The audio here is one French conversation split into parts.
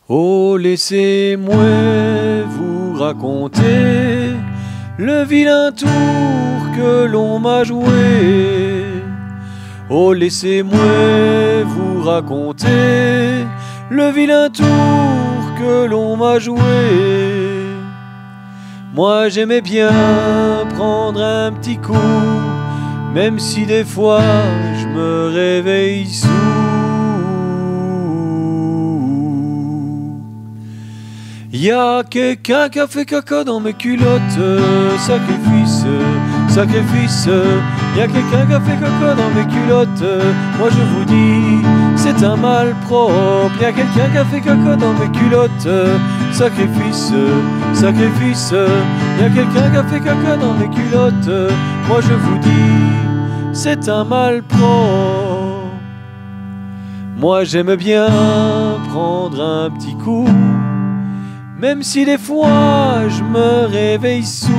Oh, laissez-moi vous raconter le vilain tour que l'on m'a joué. Oh, laissez-moi vous raconter le vilain tour que l'on m'a joué. Moi j'aimais bien prendre un petit coup, même si des fois je me réveille sous. Y'a quelqu'un qui a fait caca dans mes culottes, sacrifice, sacrifice. Y'a quelqu'un qui a fait caca dans mes culottes, moi je vous dis, c'est un mal propre. Y'a quelqu'un qui a fait caca dans mes culottes, sacrifice, sacrifice. Y'a quelqu'un qui a fait caca dans mes culottes, moi je vous dis, c'est un mal propre. Moi j'aime bien prendre un petit coup, même si des fois je me réveille sous.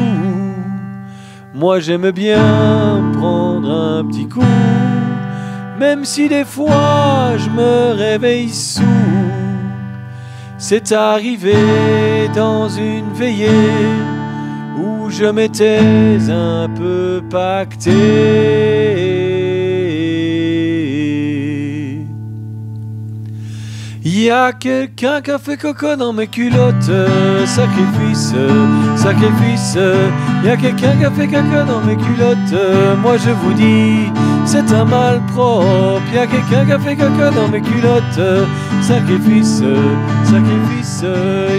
Moi j'aime bien prendre un petit coup, même si des fois je me réveille sous. C'est arrivé dans une veillée où je m'étais un peu pacté. Y'a quelqu'un qui a fait caca dans mes culottes, sacrifice, sacrifice. Y'a quelqu'un qui a fait caca dans mes culottes, moi je vous dis, c'est un mal propre. Y'a quelqu'un qui a fait caca dans mes culottes, sacrifice, sacrifice.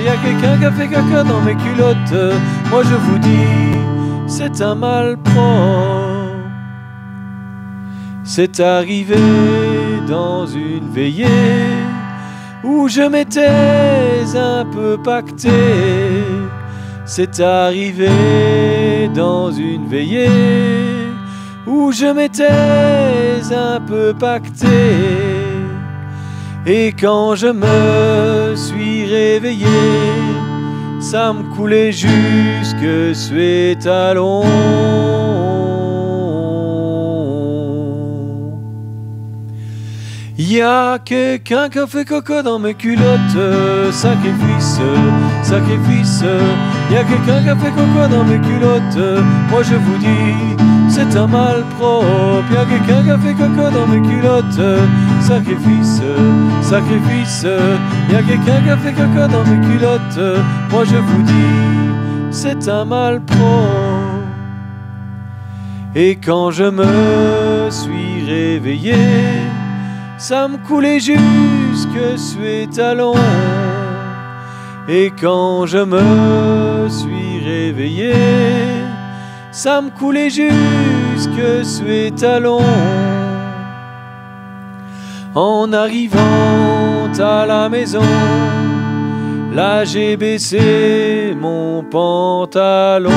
Y'a quelqu'un qui a fait caca dans mes culottes, moi je vous dis, c'est un mal propre. C'est arrivé dans une veillée où je m'étais un peu pacté. C'est arrivé dans une veillée où je m'étais un peu pacté. Et quand je me suis réveillé, ça me coulait jusque sous les talons. Y'a quelqu'un qui a fait caca dans mes culottes, sacrifice, sacrifice. Y'a quelqu'un qui a fait caca dans mes culottes, moi je vous dis, c'est un mal propre. Y'a quelqu'un qui a fait caca dans mes culottes, sacrifice, sacrifice. Y'a quelqu'un qui a fait caca dans mes culottes, moi je vous dis, c'est un mal propre. Et quand je me suis réveillé, ça me coulait jusque sous les talons. Et quand je me suis réveillé, ça me coulait jusque sous les talons. En arrivant à la maison, là j'ai baissé mon pantalon.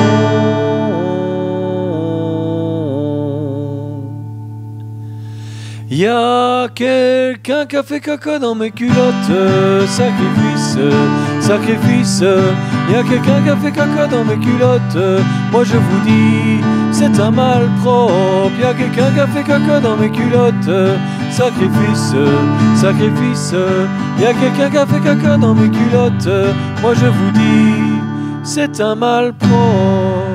Y'a quelqu'un qui a fait caca dans mes culottes, sacrifice, sacrifice. Y'a quelqu'un qui a fait caca dans mes culottes, moi je vous dis, c'est un mal propre. Y'a quelqu'un qui a fait caca dans mes culottes, sacrifice, sacrifice. Y'a quelqu'un qui a fait caca dans mes culottes, moi je vous dis, c'est un mal propre.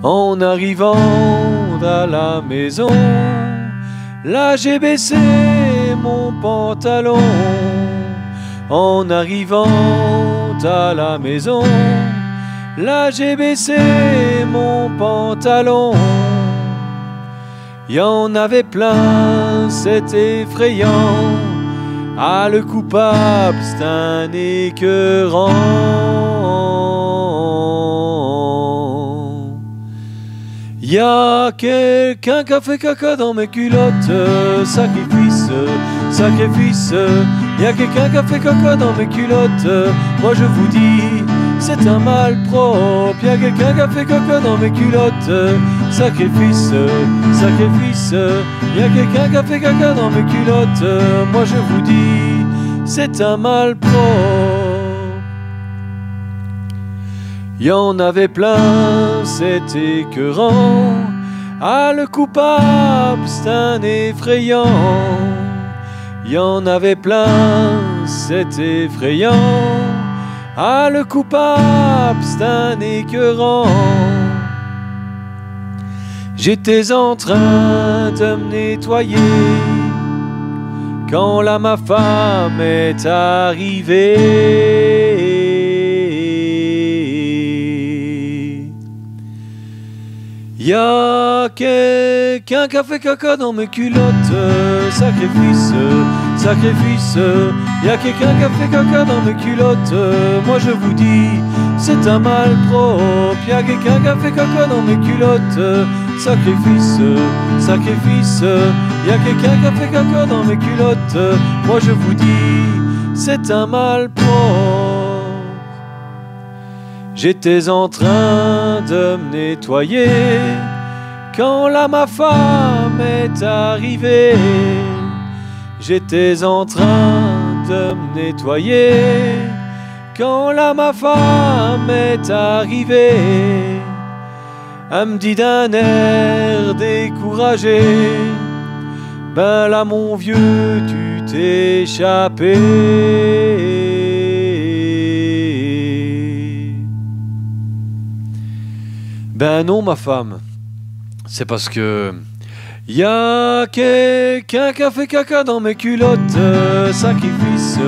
En arrivant à la maison, là j'ai baissé mon pantalon. En arrivant à la maison, là j'ai baissé mon pantalon. Y en avait plein, c'est effrayant. Ah, le coupable c'est un écœurant. Y'a quelqu'un qui a fait caca dans mes culottes, sacrifice, sacrifice. Y'a quelqu'un qui a fait caca dans mes culottes, moi je vous dis, c'est un mal propre. Y'a quelqu'un qui a fait caca dans mes culottes, sacrifice, sacrifice. Y'a quelqu'un qui a fait caca dans mes culottes, moi je vous dis, c'est un mal propre. Y en avait plein, c'est écœurant. Ah, le coupable, c'est un effrayant. Y en avait plein, c'est effrayant. Ah, le coupable, c'est un écœurant. J'étais en train de me nettoyer quand là ma femme est arrivée. Y'a quelqu'un qui a fait caca dans mes culottes. Sacrifice, sacrifice. Y'a quelqu'un qui a fait caca dans mes culottes. Moi je vous dis, c'est un mal propre. Y'a quelqu'un qui a fait caca dans mes culottes. Sacrifice, sacrifice. Y'a quelqu'un qui a fait caca dans mes culottes. Moi je vous dis, c'est un mal propre. J'étais en train de me nettoyer quand là ma femme est arrivée. J'étais en train de me nettoyer quand là ma femme est arrivée. Elle me dit d'un air découragé, ben là mon vieux tu t'es échappé. Ben non ma femme, c'est parce que y a quelqu'un qui a fait caca dans mes culottes. Sacrifice,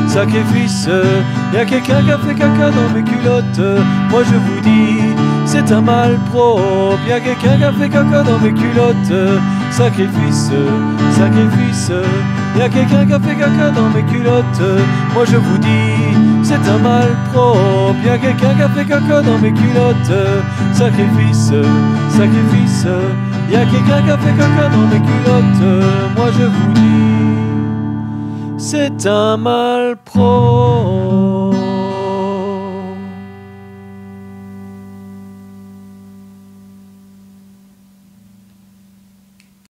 sacrifice. Y a quelqu'un qui a fait caca dans mes culottes. Moi je vous dis, c'est un mal propre. Y a quelqu'un qui a fait caca dans mes culottes. Sacrifice, sacrifice. Y a quelqu'un qui a fait caca dans mes culottes. Moi je vous dis, c'est un mal propre. Y a quelqu'un qui a fait caca dans mes culottes. Sacrifice, sacrifice. Y a quelqu'un qui a fait caca dans mes culottes. Moi je vous dis, c'est un mal propre.